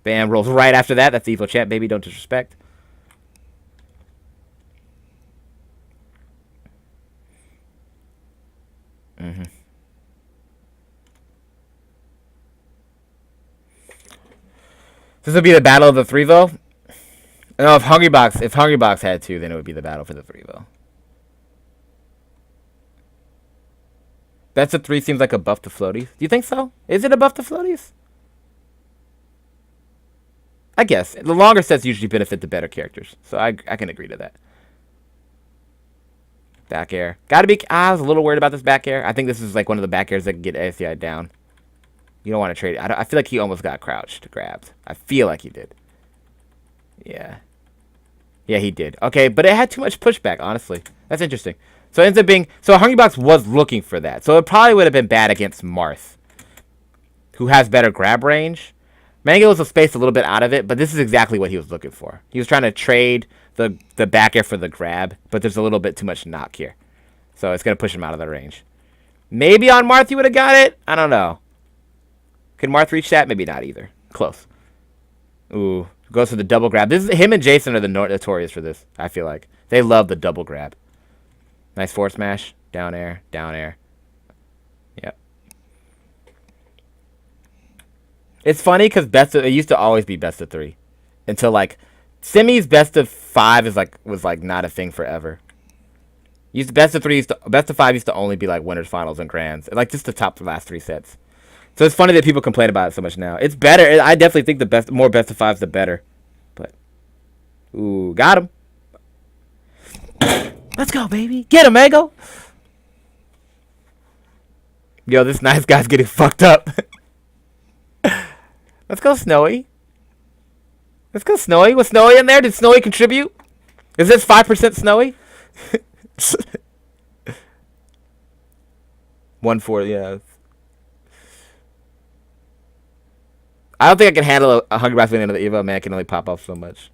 [SPEAKER 1] bam, rolls right after that. That's the Evo champ, baby. Don't disrespect. This would be the battle of the 3-vo. No, if Hungrybox had to, then it would be the battle for the 3-vo. Best of 3 seems like a buff to floaties. Do you think so? Is it a buff to floaties? I guess. The longer sets usually benefit the better characters. So I can agree to that. Back air. Gotta be. I was a little worried about this back air. I think this is like one of the back airs that can get ASCI down. You don't want to trade it. I feel like he almost got crouched, grabbed. I feel like he did. Yeah. Yeah, he did. Okay, but it had too much pushback, honestly. That's interesting. So it ends up being... So Hungrybox was looking for that. So it probably would have been bad against Marth, who has better grab range. Mango was a space a little bit out of it, but this is exactly what he was looking for. He was trying to trade the back air for the grab, but there's a little bit too much knock here. So it's going to push him out of the range. Maybe on Marth you would have got it? I don't know. Could Marth reach that? Maybe not either. Close. Ooh. Goes for the double grab. Him and Jason are the notorious for this, I feel like. They love the double grab. Nice forward smash. Down air. Down air. Yep. It's funny because it used to always be best of 3. Until, like, Semi's best of 5 was, like, not a thing forever. Used best of three, best of five used to only be like winners, finals, and grands, like just the top last three sets. So it's funny that people complain about it so much now. It's better. I definitely think the more best of fives, the better. But ooh, got him. Let's go, baby. Get him, Ego. Yo, this nice guy's getting fucked up. Let's go, Snowy. Let's go, Snowy. Was Snowy in there? Did Snowy contribute? Is this 5% Snowy? 1-4, yeah. I don't think I can handle a Hungrybox winning another Evo. Man, I can only pop off so much.